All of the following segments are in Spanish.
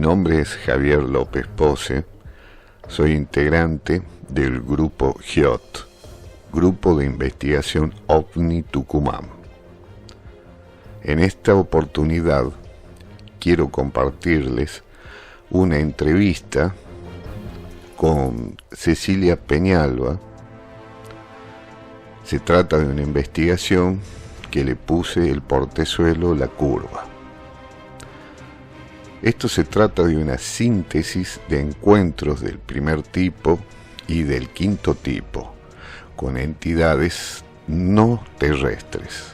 nombre es Javier López Pose, soy integrante del grupo GIOT, Grupo de Investigación OVNI Tucumán. En esta oportunidad quiero compartirles una entrevista con Cecilia Peñalba. Se trata de una investigación que le puse el portezuelo La Curva. Esto se trata de una síntesis de encuentros del primer tipo y del quinto tipo, con entidades no terrestres.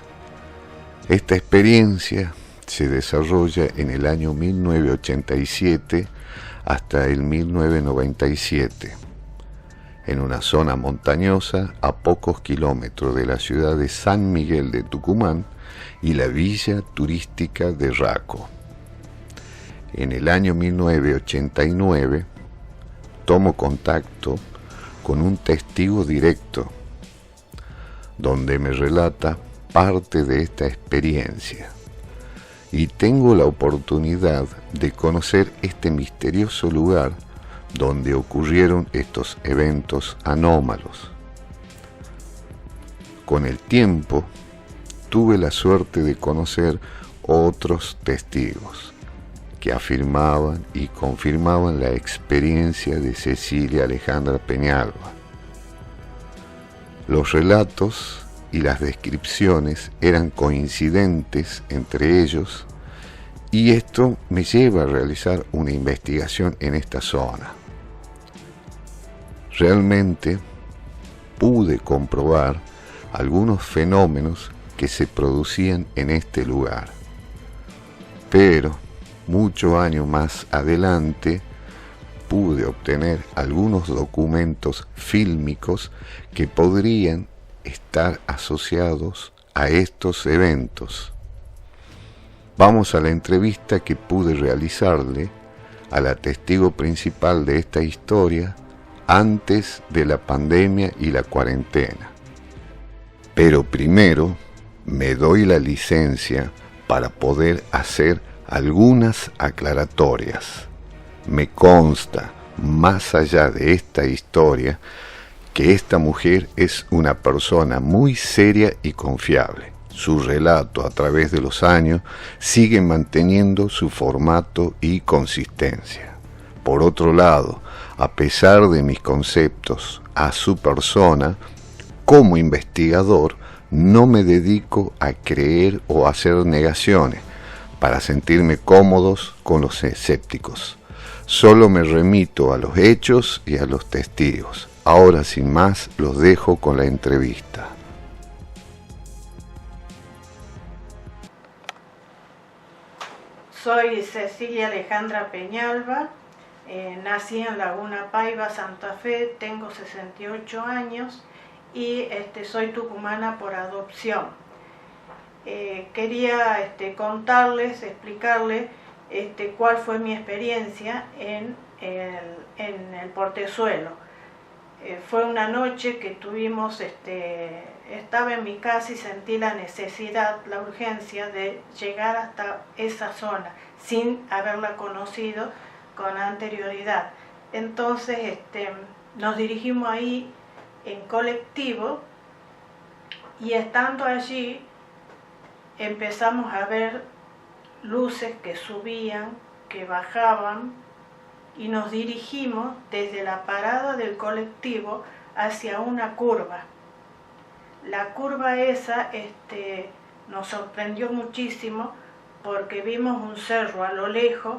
Esta experiencia se desarrolla en el año 1987 hasta el 1997, en una zona montañosa a pocos kilómetros de la ciudad de San Miguel de Tucumán y la villa turística de Raco. En el año 1989 tomo contacto con un testigo directo, donde me relata parte de esta experiencia, y tengo la oportunidad de conocer este misterioso lugar donde ocurrieron estos eventos anómalos. Con el tiempo tuve la suerte de conocer otros testigos que afirmaban y confirmaban la experiencia de Cecilia Alejandra Peñalba. Los relatos y las descripciones eran coincidentes entre ellos, y esto me lleva a realizar una investigación en esta zona. Realmente pude comprobar algunos fenómenos que se producían en este lugar, pero muchos años más adelante pude obtener algunos documentos fílmicos que podrían estar asociados a estos eventos. Vamos a la entrevista que pude realizarle a la testigo principal de esta historia antes de la pandemia y la cuarentena. Pero primero me doy la licencia para poder hacer algunas aclaratorias. Me consta, más allá de esta historia, que esta mujer es una persona muy seria y confiable. Su relato a través de los años sigue manteniendo su formato y consistencia. Por otro lado, a pesar de mis conceptos a su persona, como investigador no me dedico a creer o a hacer negaciones para sentirme cómodos con los escépticos. Solo me remito a los hechos y a los testigos. Ahora, sin más, los dejo con la entrevista. Soy Cecilia Alejandra Peñalba, nací en Laguna Paiva, Santa Fe, tengo 68 años y soy tucumana por adopción. Quería contarles, explicarles cuál fue mi experiencia en el portezuelo. Fue una noche que tuvimos, estaba en mi casa y sentí la necesidad, la urgencia de llegar hasta esa zona sin haberla conocido con anterioridad. Entonces nos dirigimos ahí en colectivo y estando allí empezamos a ver luces que subían, que bajaban, y nos dirigimos desde la parada del colectivo hacia una curva. La curva esa nos sorprendió muchísimo porque vimos un cerro a lo lejos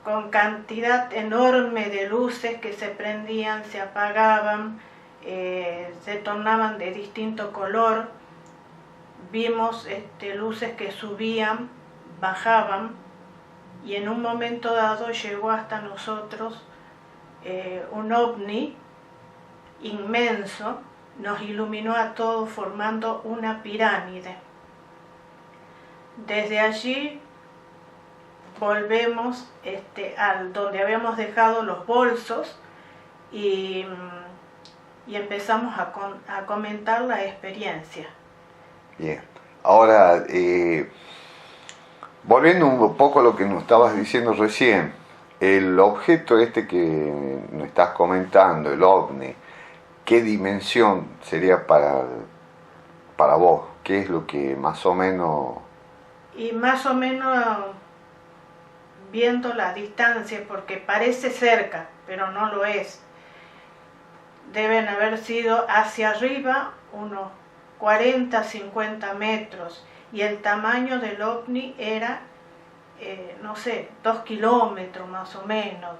con cantidad enorme de luces que se prendían, se apagaban, se tornaban de distinto color. Vimos luces que subían, bajaban, y en un momento dado llegó hasta nosotros un ovni inmenso, nos iluminó a todos formando una pirámide. Desde allí volvemos al donde habíamos dejado los bolsos y empezamos a comentar la experiencia. Bien, ahora volviendo un poco a lo que nos estabas diciendo recién, El objeto este que nos estás comentando, el ovni, ¿qué dimensión sería para vos? ¿Qué es lo que más o menos...? Y más o menos viendo la distancia, porque parece cerca, pero no lo es. Deben haber sido hacia arriba unos 40, 50 metros, y el tamaño del ovni era, no sé, 2 kilómetros más o menos.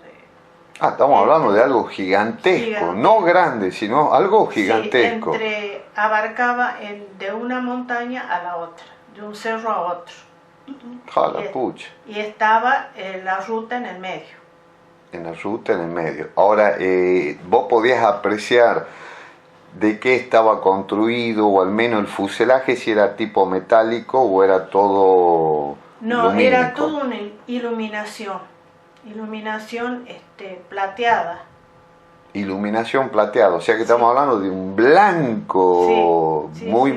Estamos hablando de algo gigantesco, no grande, sino algo gigantesco. Sí, abarcaba de una montaña a la otra, de un cerro a otro. Pucha. Y estaba la ruta en el medio. En la ruta en el medio. Ahora, vos podías apreciar de qué estaba construido, o al menos el fuselaje, si era tipo metálico o era todo No, lumínico. Era todo una iluminación plateada. Iluminación plateada, o sea que estamos hablando de un blanco muy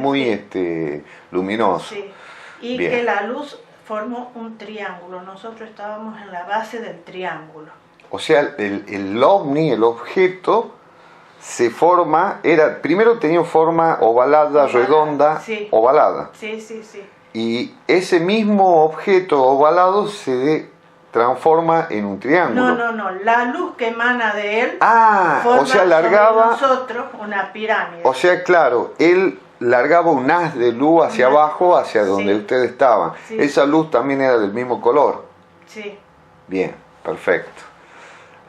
luminoso. Sí. Y bien. Que la luz formó un triángulo. Nosotros estábamos en la base del triángulo. O sea, el ovni, el objeto, se forma, primero tenía forma ovalada, redonda, ovalada. Sí. Y ese mismo objeto ovalado se transforma en un triángulo. No, la luz que emana de él forma, o sea, largaba sobre nosotros una pirámide. O sea, claro, él largaba un haz de luz hacia abajo, hacia donde ustedes estaban. Sí. Esa luz también era del mismo color. Sí. Bien, perfecto.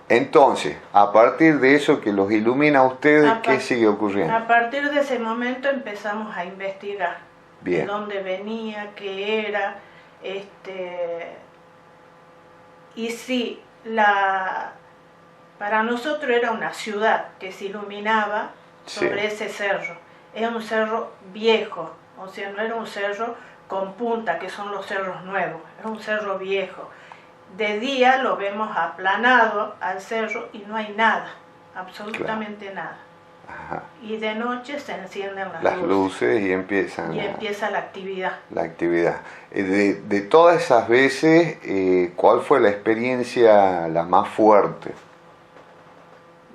Entonces, a partir de eso que los ilumina a ustedes, ¿qué sigue ocurriendo? A partir de ese momento empezamos a investigar. Bien. De dónde venía, qué era, y sí, para nosotros era una ciudad que se iluminaba sobre ese cerro. Era un cerro viejo, o sea, no era un cerro con punta, que son los cerros nuevos, era un cerro viejo. De día lo vemos aplanado al cerro y no hay nada, absolutamente nada. Ajá. Y de noche se encienden las luces y empieza la actividad. La actividad. De todas esas veces, ¿cuál fue la experiencia la más fuerte?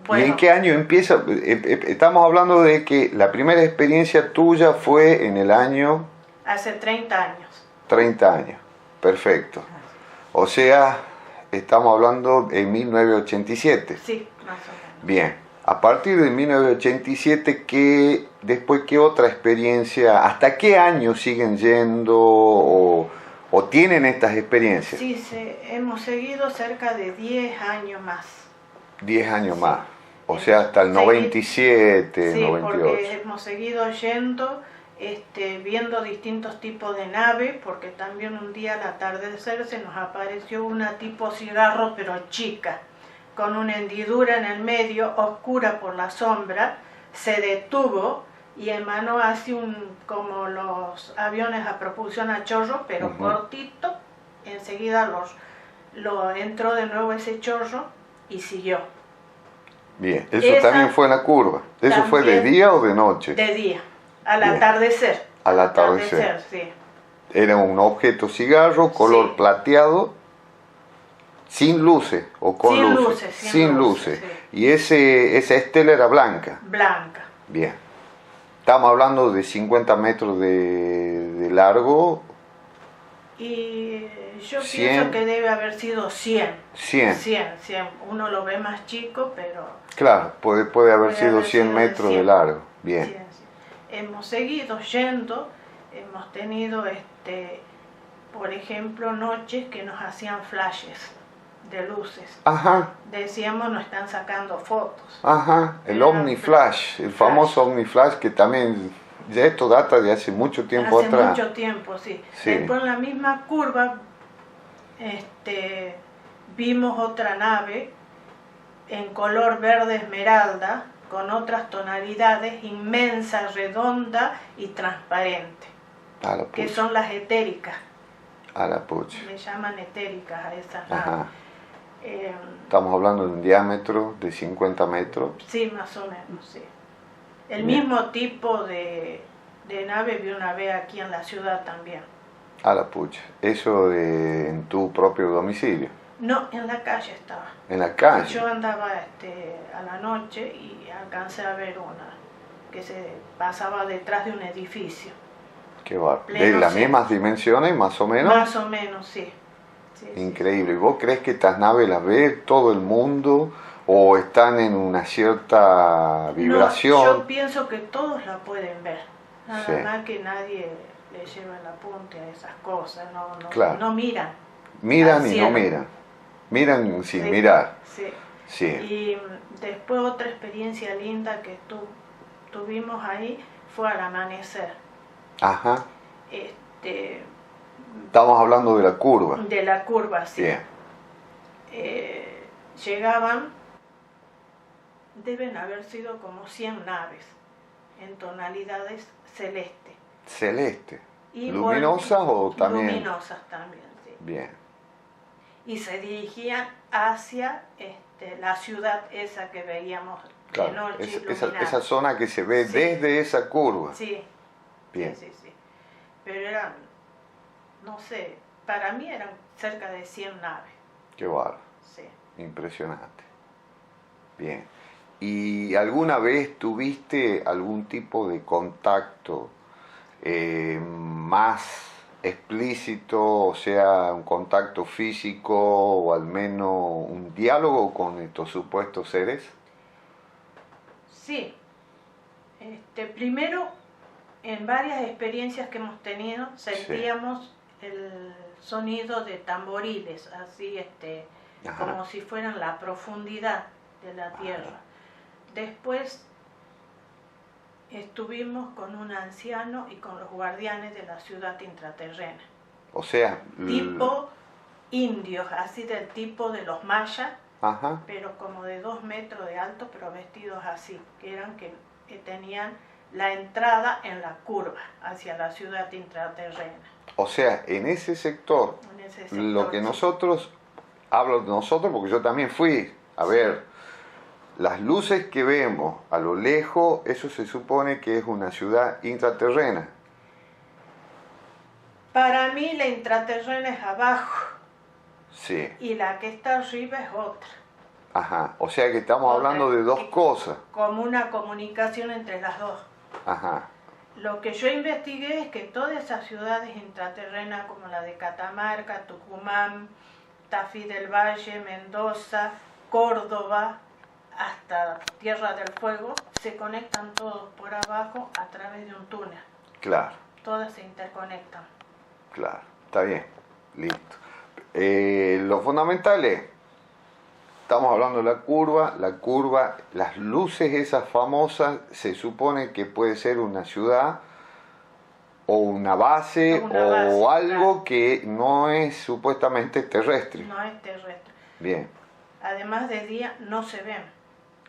Bueno, ¿y en qué año empieza? Estamos hablando de que la primera experiencia tuya fue en el año... Hace 30 años. 30 años, perfecto. O sea, estamos hablando en 1987. Sí, más o menos. Bien, a partir de 1987, ¿qué otra experiencia, hasta qué año siguen yendo o tienen estas experiencias? Sí, hemos seguido cerca de 10 años más. 10 años más, o sea, hasta el 97, 98. Porque hemos seguido yendo, viendo distintos tipos de naves, porque también un día al atardecer se nos apareció una tipo cigarro, pero chica, con una hendidura en el medio, oscura por la sombra, se detuvo y emanó así como los aviones a propulsión a chorro, pero cortito. Enseguida entró de nuevo ese chorro y siguió. Bien, eso también fue en la curva. ¿Eso fue de día o de noche? De día, al atardecer. Al atardecer, sí. Era un objeto cigarro, color plateado, sin luces o con luces. Sin luces. Sí. Y esa estela era blanca. Blanca. Bien. Estamos hablando de 50 metros de largo. Y yo pienso que debe haber sido 100. 100. Uno lo ve más chico, pero... Claro, puede haber sido 100 metros de largo. Bien. 100. Hemos seguido yendo, hemos tenido, por ejemplo, noches que nos hacían flashes de luces. Ajá. Decíamos, nos están sacando fotos. Ajá, el OmniFlash, el famoso OmniFlash, que también, ya esto data de hace mucho tiempo atrás. Hace mucho tiempo, sí. Después en la misma curva vimos otra nave en color verde esmeralda, con otras tonalidades, inmensa, redonda y transparente, que son las etéricas. A la pucha. Le llaman etéricas a esas naves. Estamos hablando de un diámetro de 50 metros. Sí, más o menos, sí. El mismo tipo de nave vi una vez aquí en la ciudad también. A la pucha. Eso en tu propio domicilio. No, en la calle estaba. En la calle. Yo andaba a la noche y alcancé a ver una que se pasaba detrás de un edificio. Qué bárbaro. ¿De Pleno las centro. mismas dimensiones, más o menos? Más o menos, sí. Sí, Increíble. ¿Y vos crees que estas naves las ve todo el mundo o están en una cierta sí. vibración? No, yo pienso que todos la pueden ver. Nada Sí. más que nadie le lleva el apunte a esas cosas. Claro. No miran. Miran al y cielo. no miran. Miran sin Sí, mirar. sí. Sí. Y después otra experiencia linda que tuvimos ahí fue al amanecer. Ajá. Este, Estamos hablando de la curva. de la curva, sí. Bien. Llegaban, deben haber sido como 100 naves en tonalidades celeste. Celeste. Y ¿Luminosas o también? Luminosas también, sí. Bien. Y se dirigían hacia la ciudad esa que veíamos de noche iluminada. Esa zona que se ve Sí. desde esa curva. Sí. Bien. Sí, sí, sí. Pero eran, no sé, para mí eran cerca de 100 naves. Qué bárbaro. Sí. Impresionante. Bien. ¿Y alguna vez tuviste algún tipo de contacto más explícito, o sea, un contacto físico o al menos un diálogo con estos supuestos seres? Sí. Primero, en varias experiencias que hemos tenido, sentíamos el sonido de tamboriles, así Ajá. como si fueran la profundidad de la tierra. Después estuvimos con un anciano y con los guardianes de la ciudad intraterrena. O sea, Tipo indios, así del tipo de los mayas, ajá. pero como de 2 metros de alto, pero vestidos así, que tenían la entrada en la curva hacia la ciudad intraterrena. O sea, en ese sector, En ese sector, lo que sí. nosotros, hablo de nosotros porque yo también fui a ver, las luces que vemos a lo lejos, eso se supone que es una ciudad intraterrena. Para mí la intraterrena es abajo Sí, y la que está arriba es otra. ajá. O sea que estamos Otra, hablando de dos cosas. Como una comunicación entre las dos. Ajá, Lo que yo investigué es que todas esas ciudades intraterrenas como la de Catamarca, Tucumán, Tafí del Valle, Mendoza, Córdoba, hasta Tierra del Fuego, se conectan todos por abajo a través de un túnel. claro, Todas se interconectan. claro. Está bien, listo. Lo fundamental es, estamos hablando de la curva, las luces esas famosas, se supone que puede ser una ciudad o una base o algo claro. que no es supuestamente terrestre. No es terrestre. Bien, Además de día no se ven,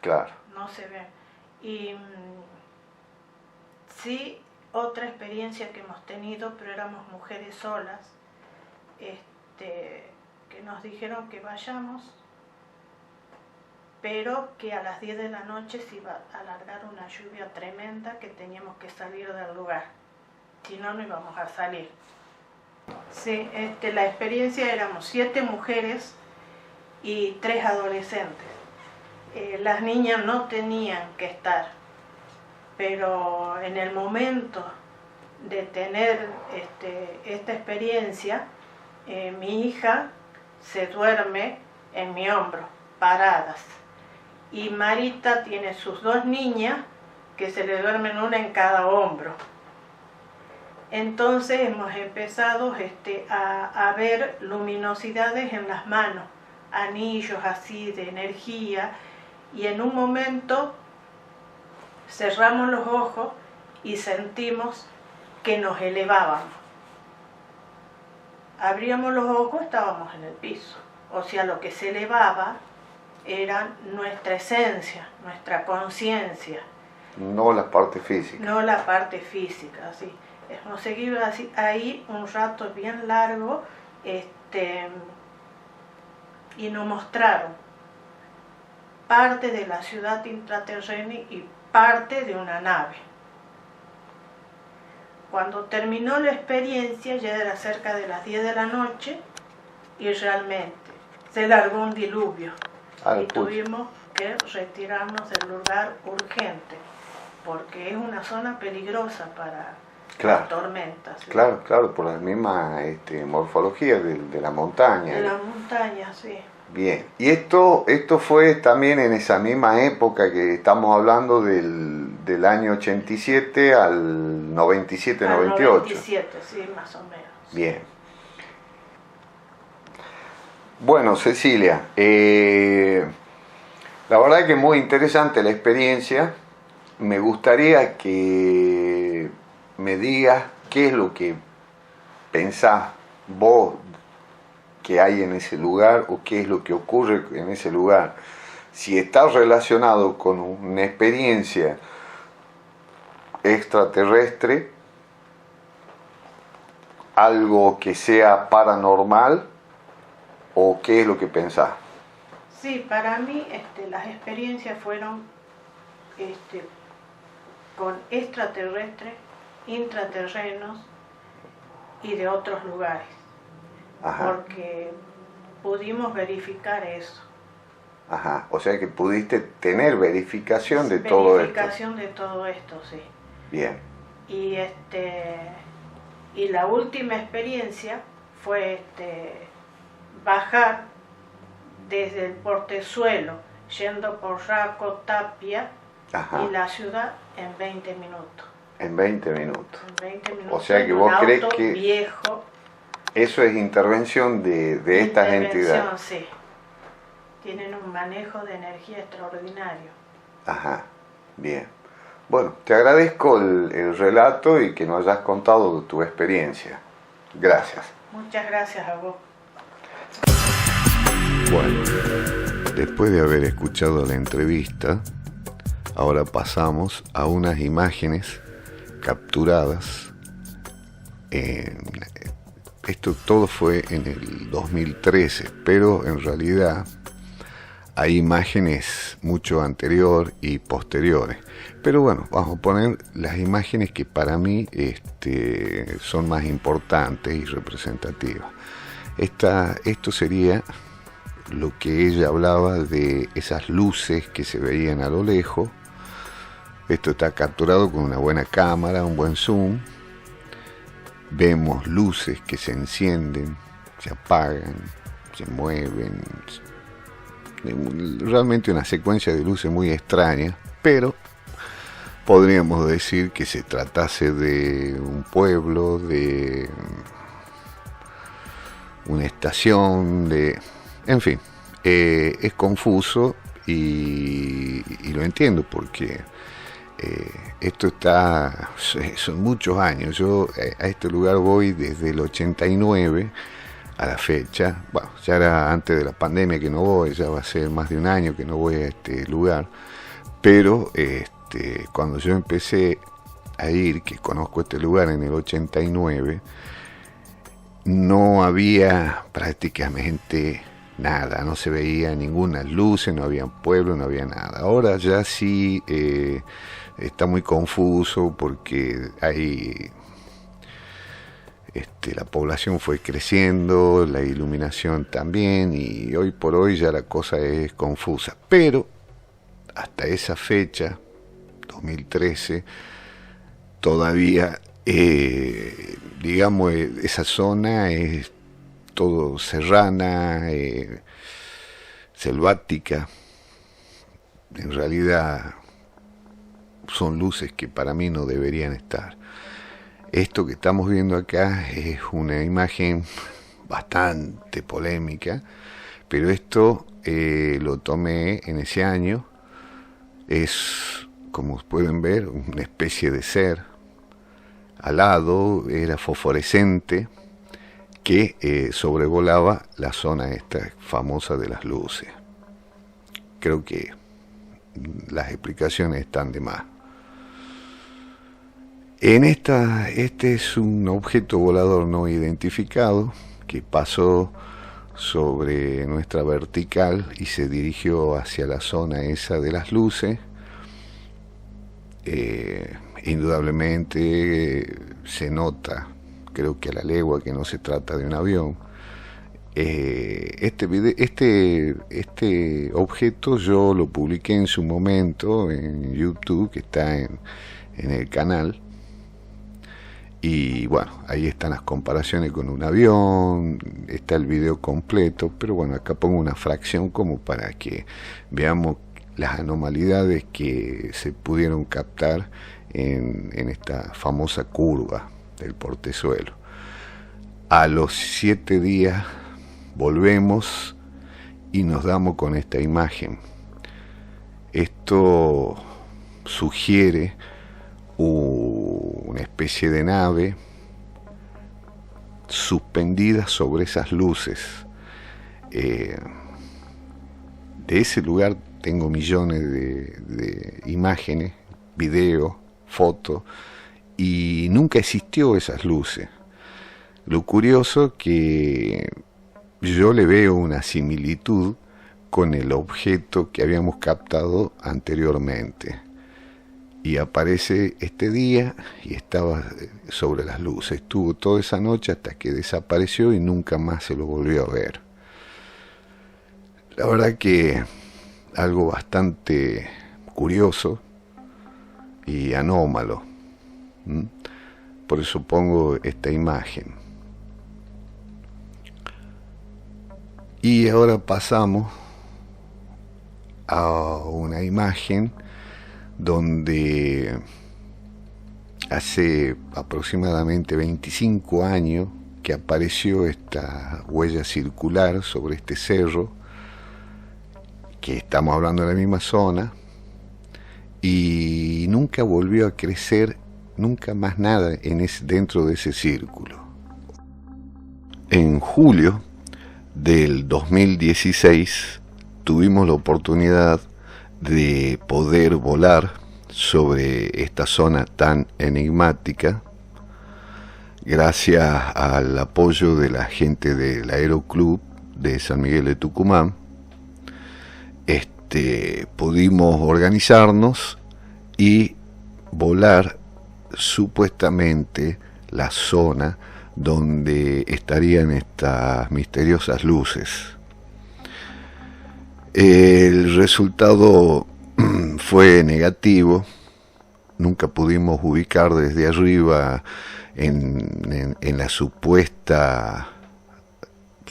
claro. no se ven. Y sí, otra experiencia que hemos tenido, pero éramos mujeres solas, que nos dijeron que vayamos, pero que a las 10 de la noche se iba a alargar una lluvia tremenda, que teníamos que salir del lugar, si no, no íbamos a salir. Sí, la experiencia éramos 7 mujeres y 3 adolescentes. Las niñas no tenían que estar, pero en el momento de tener esta experiencia, mi hija se duerme en mi hombro, paradas. Y Marita tiene sus 2 niñas que se le duermen una en cada hombro. Entonces hemos empezado a ver luminosidades en las manos, anillos así de energía, y en un momento cerramos los ojos y sentimos que nos elevábamos. Abríamos los ojos, estábamos en el piso. O sea, lo que se elevaba era nuestra esencia, nuestra conciencia. No la parte física. No la parte física, así. Hemos seguido así, ahí un rato bien largo, y nos mostraron parte de la ciudad intraterrena y parte de una nave. Cuando terminó la experiencia, ya era cerca de las 10 de la noche, y realmente se largó un diluvio y pucha. tuvimos que retirarnos del lugar urgente, porque es una zona peligrosa para las tormentas. ¿Sí? Claro, por la misma morfología de la montaña. De la montaña, sí. Bien, y esto fue también en esa misma época que estamos hablando del año 87 al 97, 98. 97, sí, más o menos. Bien. Bueno, Cecilia, la verdad que es muy interesante la experiencia. Me gustaría que me digas qué es lo que pensás vos que hay en ese lugar o qué es lo que ocurre en ese lugar. Si está relacionado con una experiencia extraterrestre, algo que sea paranormal, o qué es lo que pensás. Sí, para mí las experiencias fueron con extraterrestres, intraterrenos y de otros lugares. Ajá. Porque pudimos verificar eso. Ajá, o sea que pudiste tener verificación de todo esto. Verificación de todo esto, sí. Bien. Y la última experiencia fue bajar desde el portezuelo, yendo por Raco, Tapia, Ajá, y la ciudad en 20 minutos. En 20 minutos. En 20 minutos. O sea que en vos un crees auto que viejo. Eso es intervención de estas entidades. Sí. Tienen un manejo de energía extraordinario. Ajá, bien. Bueno, te agradezco el relato y que nos hayas contado tu experiencia. Gracias. Muchas gracias a vos. Bueno, después de haber escuchado la entrevista, ahora pasamos a unas imágenes capturadas. Esto todo fue en el 2013, pero en realidad hay imágenes mucho anterior y posteriores. Pero bueno, vamos a poner las imágenes que para mí son más importantes y representativas. Esto sería lo que ella hablaba de esas luces que se veían a lo lejos. Esto está capturado con una buena cámara, un buen zoom. Vemos luces que se encienden, se apagan, se mueven. Realmente una secuencia de luces muy extraña, pero podríamos decir que se tratase de un pueblo, de una estación, en fin, es confuso y lo entiendo porque esto son muchos años. Yo a este lugar voy desde el 89 a la fecha. Bueno, ya era antes de la pandemia que no voy, ya va a ser más de un año que no voy a este lugar, pero cuando yo empecé a ir, que conozco este lugar en el 89, no había prácticamente nada, no se veía ninguna luces, no había pueblo, no había nada. Ahora ya sí está muy confuso porque hay la población fue creciendo, la iluminación también, y hoy por hoy ya la cosa es confusa. Pero hasta esa fecha, 2013, todavía, digamos, esa zona es todo serrana, selvática. En realidad son luces que para mí no deberían estar. Esto que estamos viendo acá es una imagen bastante polémica, pero esto lo tomé en ese año. Es, como pueden ver, una especie de ser alado, era fosforescente, que sobrevolaba la zona esta famosa de las luces. Creo que las explicaciones están de más. Este es un objeto volador no identificado que pasó sobre nuestra vertical y se dirigió hacia la zona esa de las luces. Indudablemente se nota, creo que a la legua, que no se trata de un avión, este objeto yo lo publiqué en su momento en YouTube, que está en el canal. Y bueno, ahí están las comparaciones con un avión, está el video completo, pero bueno, acá pongo una fracción como para que veamos las anomalidades que se pudieron captar en esta famosa curva del portezuelo. A los 7 días volvemos y nos damos con esta imagen. Esto sugiere una especie de nave suspendida sobre esas luces. De ese lugar tengo millones de imágenes, videos, fotos, y nunca existió esas luces. Lo curioso que yo le veo una similitud con el objeto que habíamos captado anteriormente. Y aparece este día y estaba sobre las luces. Estuvo toda esa noche hasta que desapareció y nunca más se lo volvió a ver. La verdad que algo bastante curioso y anómalo. Por eso pongo esta imagen. Y ahora pasamos a una imagen donde hace aproximadamente 25 años que apareció esta huella circular sobre este cerro, que estamos hablando de la misma zona, y nunca volvió a crecer, nunca más nada dentro de ese círculo. En julio del 2016 tuvimos la oportunidad de poder volar sobre esta zona tan enigmática, gracias al apoyo de la gente del Aeroclub de San Miguel de Tucumán. Pudimos organizarnos y volar supuestamente la zona donde estarían estas misteriosas luces. El resultado fue negativo. Nunca pudimos ubicar desde arriba en la supuesta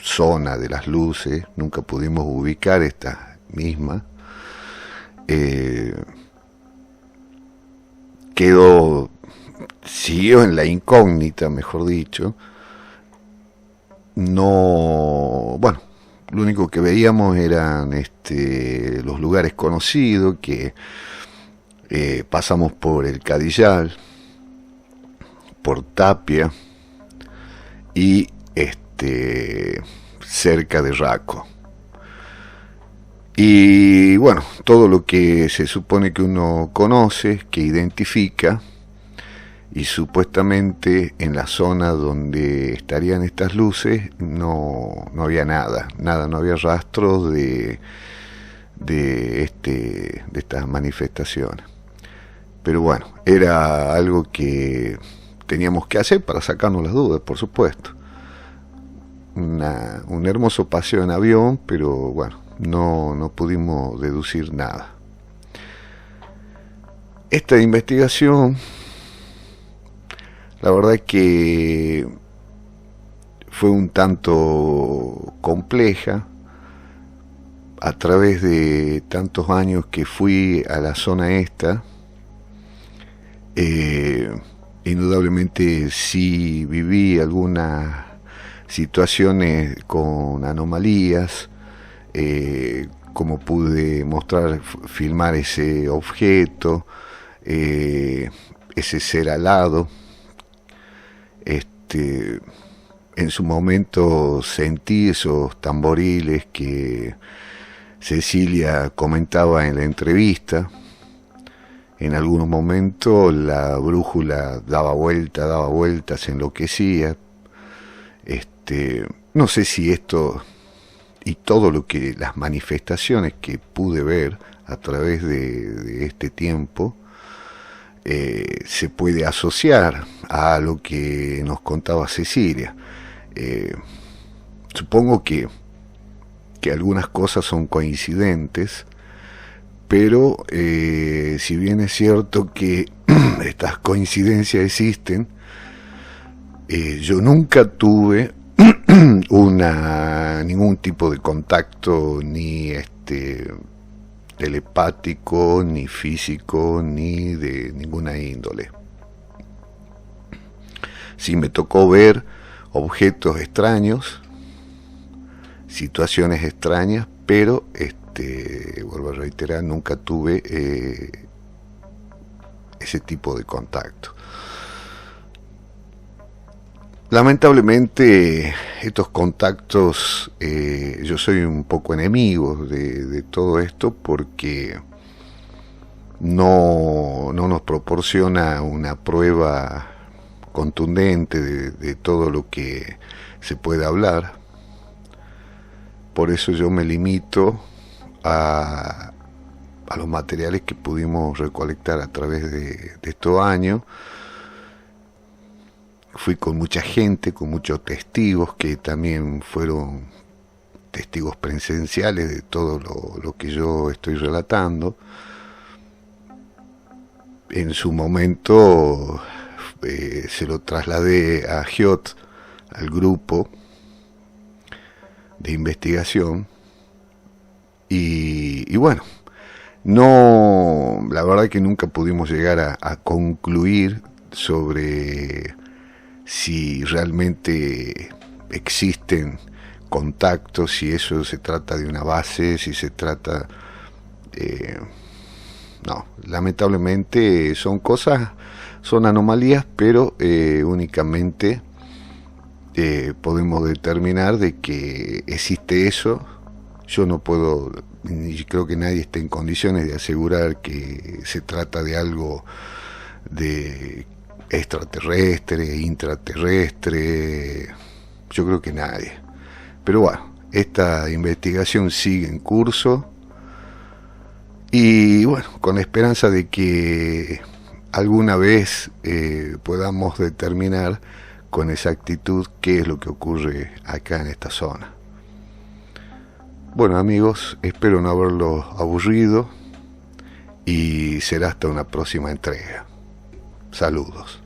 zona de las luces. Nunca pudimos ubicar esta misma. Siguió en la incógnita, mejor dicho. Bueno, lo único que veíamos eran los lugares conocidos, que pasamos por el Cadillal, por Tapia y cerca de Raco. Y bueno, todo lo que se supone que uno conoce, que identifica, y supuestamente en la zona donde estarían estas luces no había nada, no había rastros de estas manifestaciones. Pero bueno, era algo que teníamos que hacer para sacarnos las dudas, por supuesto. Un hermoso paseo en avión, pero bueno, no pudimos deducir nada. Esta investigación, la verdad es que fue un tanto compleja. A través de tantos años que fui a la zona esta, indudablemente sí viví algunas situaciones con anomalías, como pude mostrar, filmar ese objeto, ese ser alado. En su momento sentí esos tamboriles que Cecilia comentaba en la entrevista. En algunos momentos la brújula daba vueltas, se enloquecía. No sé si esto y todo lo que las manifestaciones que pude ver a través de este tiempo se puede asociar a lo que nos contaba Cecilia. supongo que algunas cosas son coincidentes, pero si bien es cierto que estas coincidencias existen, yo nunca tuve ningún tipo de contacto, ni telepático, ni físico, ni de ninguna índole. Sí me tocó ver objetos extraños, situaciones extrañas, pero vuelvo a reiterar, nunca tuve ese tipo de contacto. Lamentablemente estos contactos, yo soy un poco enemigo de todo esto, porque no nos proporciona una prueba contundente de todo lo que se puede hablar. Por eso yo me limito a los materiales que pudimos recolectar a través de estos años. Fui con mucha gente, con muchos testigos que también fueron testigos presenciales de todo lo que yo estoy relatando. En su momento se lo trasladé a GIOT, al grupo de investigación, y bueno, la verdad que nunca pudimos llegar a concluir sobre si realmente existen contactos, si eso se trata de una base, si se trata no, lamentablemente son anomalías, pero únicamente podemos determinar de que existe eso. Yo no puedo, ni creo que nadie esté en condiciones de asegurar que se trata de algo de extraterrestre, intraterrestre. Yo creo que nadie. Pero bueno, esta investigación sigue en curso, y bueno, con la esperanza de que alguna vez podamos determinar con exactitud qué es lo que ocurre acá en esta zona. Bueno, amigos, espero no haberlos aburrido, y será hasta una próxima entrega. Saludos.